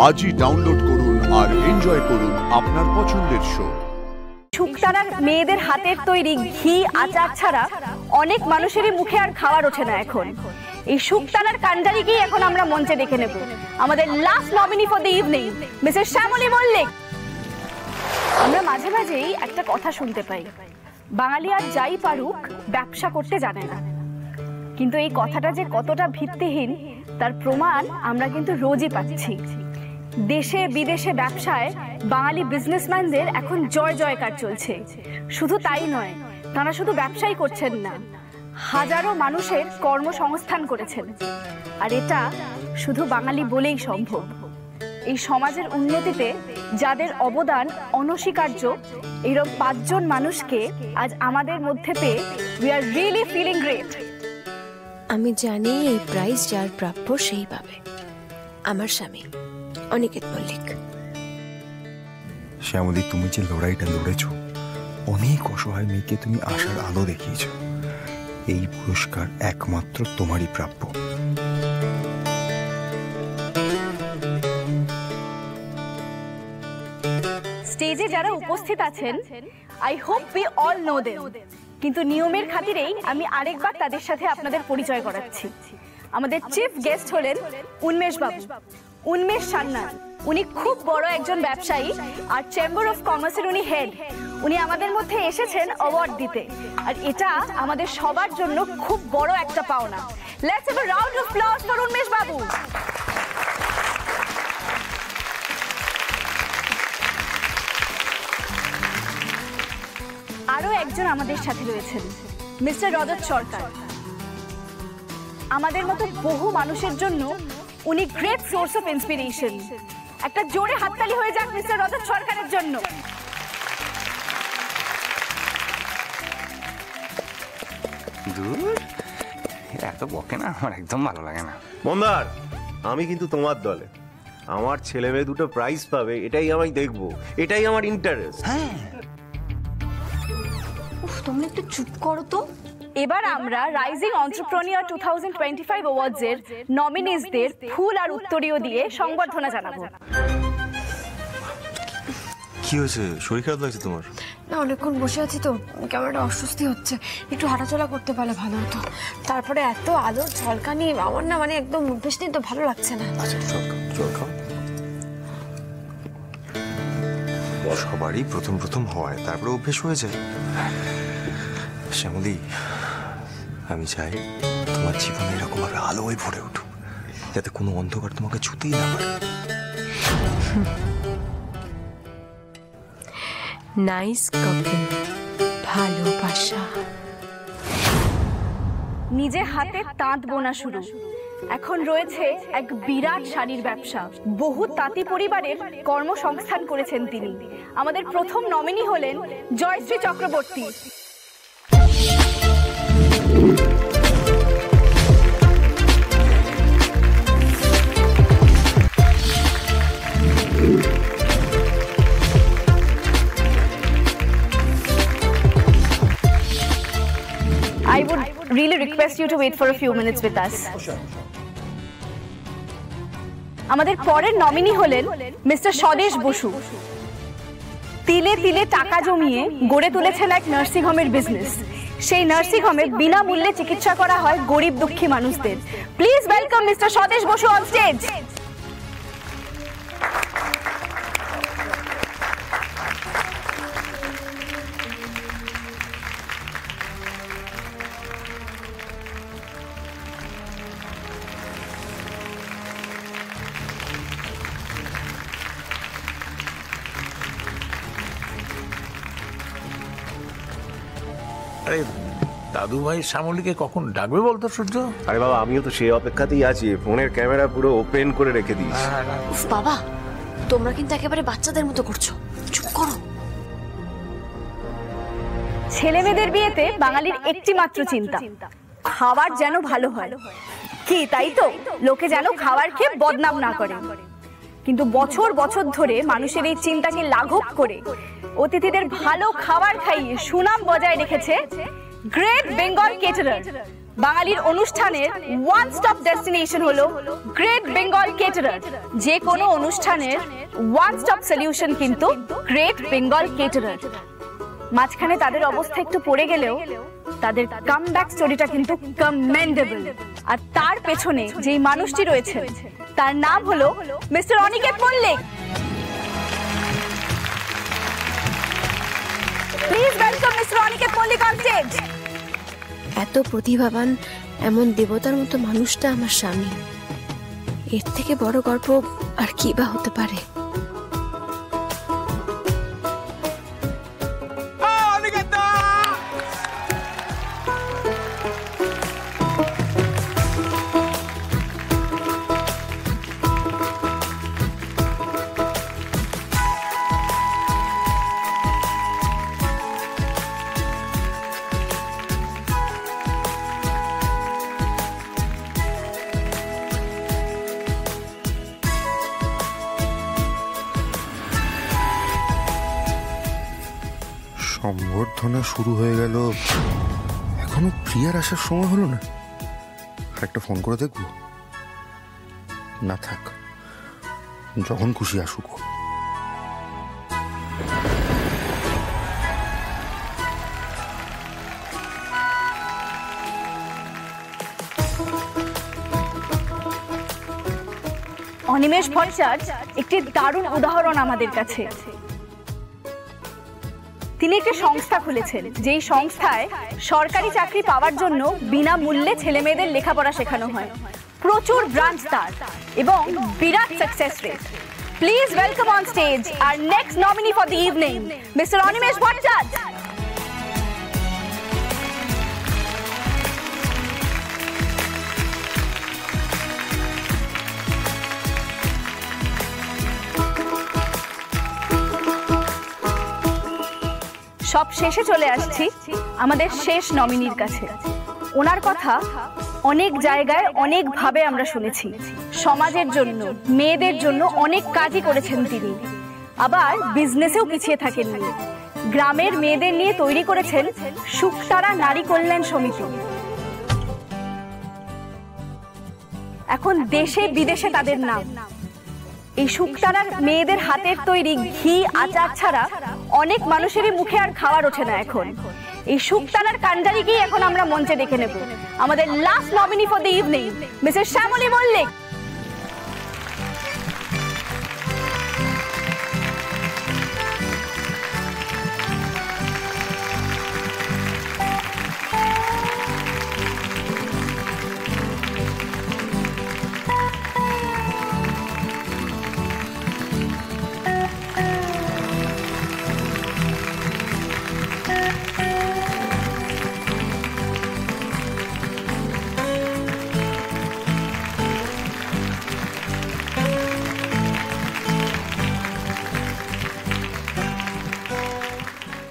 আজই ডাউনলোড করুন আর এনজয় করুন আপনার পছন্দের শো। শুকতারার মেয়েদের হাতের তৈরি ঘি আচার ছাড়া অনেক মানুষেরই মুখে আর খাবার ওঠে না এখন। এই শুকতারার কান্ডারিকেই এখন আমরা মঞ্চে দেখে নেব আমাদের last nominee for the evening, Mrs Shyamali Mallick. আমরা মাঝে মাঝেই একটা কথা শুনতে পাই, বাঙালি আর যাই পারুক ব্যবসা করতে জানে না। কিন্তু এই কথাটা যে কতটা ভিত্তিহীন তার প্রমাণ আমরা কিন্তু রোজই পাচ্ছি। দেশে বিদেশে ব্যবসায় বাঙালি বিজনেসম্যানদের এখন জয় জয়কার চলছে। শুধু তাই নয়, তারা শুধু ব্যবসাই করছেন না, হাজারো মানুষের কর্মসংস্থান করেছেন। আর এটা শুধু বাঙালি বলেই সম্ভব। এই সমাজের উন্নতিতে যাদের অবদান অনস্বীকার্য, এরকম 5 জন মানুষকে আজ আমাদের মধ্যে পেয়ে we are really feeling great. আমি জানি এই প্রাইজ যার প্রাপ্য সেই পাবে, আমার স্বামী অনিকেত মল্লিক। শ্যামলী, তুমি যে লড়াইটা লড়েছ, অনেক অসহায় মেয়েকে তুমি আশার আলো দেখিয়েছ। এই পুরস্কার একমাত্র তোমারই প্রাপ্য। স্টেজে যারা উপস্থিত আছেন, I hope we all know them, কিন্তু নিয়মের খাতিরেই আমি আরেকবার তাদের সাথে আপনাদের পরিচয় করাচ্ছি। আমাদের চিফ গেস্ট হলেন উন্মেষ বাবু, উন্মেষ সান্যাল। উনি খুব বড় একজন ব্যবসায়ী আর চেম্বার অফ কমার্সের উনি হেড। উনি আমাদের মধ্যে এসেছেন অ্যাওয়ার্ড দিতে, আর এটা আমাদের সবার জন্য খুব বড় একটা পাওনা। Let's have a round of applause for উন্মেষ বাবু। আরো একজন আমাদের সাথে রয়েছেন মিস্টার রজত সরকার। আমাদের মতো বহু মানুষের জন্য উনি গ্রেট সোর্স অফ ইন্সপিরেশন। একটা জোরে হাততালি হয়ে যাক মিস্টার রজত সরকারের জন্য। দূর, এত বকে না, আমার একদম ভালো লাগে না। মন্দার, আমি কিন্তু তোমার দলে। আমার ছেলে মেয়ে দুটো প্রাইজ পাবে, এটাই আমি দেখবো, এটাই আমার ইন্টারেস্ট। হ্যাঁ, তোমরা একটু চুপ করো তো। এবার আমরা রাইজিং এন্টারপ্রেনিউর 2025 অ্যাওয়ার্ডস এর নমিনিজদের ফুল আর উত্তরীয় দিয়ে সংবর্ধনা জানাবো। কি হয়েছে? শরীর খারাপ লাগছে তোমার? না, অনেকক্ষণ বসে আছি তো, কেমন একটা অস্বস্তি হচ্ছে। একটু হাঁটাচলা করতে পারলে ভালো হতো। তারপরে এত আলোর ঝলকানি, আমার না মানে একদম অভ্যেস নেই তো, ভালো লাগছে না। আচ্ছা, জল খাও। সবারই প্রথম প্রথম হয়, তারপরে অভ্যেস হয়ে যায়। শ্যামলী, আমি চাই তোমার জীবনে এরকম ভাবে আলোয় ভরে উঠুক, যাতে কোনো অন্ধকার তোমাকে ছুতেই না পারে। নাইস কাপল, ভালোবাসা। নিজে হাতে তাঁত বোনা শুরু, এখন রয়েছে এক বিরাট শাড়ির ব্যবসা। বহু তাঁতি পরিবারের কর্মসংস্থান করেছেন তিনি। আমাদের প্রথম নমিনি হলেন Jayashree Chakraborty. I would really request you to wait for a few minutes with us. আমাদের পরের নমিনি হলেন মিস্টার স্বদেশ বসু। তিলে তিলে টাকা জমিয়ে গড়ে তুলেছেন এক নার্সিং হোমের বিজনেস। সেই নার্সিং হোমে বিনামূল্যে চিকিৎসা করা হয় গরিব দুঃখী মানুষদের। প্লিজ ওয়েলকাম মিস্টার স্বদেশ বসু অন স্টেজ। আরে দাদু ভাই শ্যামলীকে কখন ডাকবে বলতো সূর্য? আরে বাবা, আমিও তো সেই অপেক্ষাতেই আছি। ফোনের ক্যামেরা পুরো ওপেন করে রেখে দিয়েছি। উফ বাবা, তোমরা কিন্তু একেবারে বাচ্চাদের মতো করছো, চুপ করো। ছেলে মেয়েদের বিয়েতে বাঙালির একটি মাত্র চিন্তা, খাবার যেন ভালো হয়। কি তাই তো, লোকে যেন খাবার খেয়ে বদনাম না করে। কিন্তু বছর বছর ধরে মানুষের এই চিন্তাকে লাঘব করে অতিথিদের ভালো খাবার খাইয়ে সুনাম বজায় রেখেছে গ্রেট বেঙ্গল কেটারার বাঙালির অনুষ্ঠানের ওয়ান স্টপ ডেস্টিনেশন হলো গ্রেট বেঙ্গল কেটারার। যে কোনো অনুষ্ঠানের ওয়ান স্টপ সলিউশন কিন্তু গ্রেট বেঙ্গল কেটারার। মাঝখানে তাদের অবস্থা একটু পড়ে গেলেও তাদের কামব্যাক স্টোরিটা কিন্তু কমেন্ডেবল। আর তার পেছনে যেই মানুষটি রয়েছে তার নাম হলো Mr Aniket Mallick. Please welcome Mr Aniket Mallick on stage. এত প্রতিভাবান এমন দেবতার মতো মানুষটা আমার স্বামী, এর থেকে বড় গর্ব আর কি বা হতে পারে। সম্বর্ধনা শুরু হয়ে গেল, এখনো প্রিয়ার আসার সময় হলো না। একটা ফোন করে দেখব। না থাক, যখন খুশি আসুক। অনিমেষ ভট্টাচার্য একটি দারুণ উদাহরণ আমাদের কাছে। তিনি একটি সংস্থা খুলেছেন, যেই সংস্থায় সরকারি চাকরি পাওয়ার জন্য বিনামূল্যে ছেলে মেয়েদের লেখাপড়া শেখানো হয়। প্রচুর ব্রাঞ্চ তার এবং বিরাট success rate. Please welcome on stage আর next nominee for the evening mister Animesh Bhattacharya. সব শেষে চলে আসছি আমাদের শেষ নমিনির কাছে। ওনার কথা অনেক জায়গায় অনেকভাবে আমরা শুনেছি। সমাজের জন্য, মেয়েদের জন্য অনেক কাজই করেছেন তিনি। আবার বিজনেসেও পিছিয়ে থাকেননি। গ্রামের মেয়েদের নিয়ে তৈরি করেছেন শুকতারা নারী কল্যাণ সমিতি। এখন দেশে বিদেশে তাদের নাম। এই শুকতারার মেয়েদের হাতের তৈরি ঘি আচার ছাড়া অনেক মানুষেরই মুখে আর খাবার ওঠে না এখন। এই শুকতারার কান্ডারিকেই এখন আমরা মঞ্চে দেখে নেব। আমাদের last nominee for the evening Mrs Shyamali Mallick.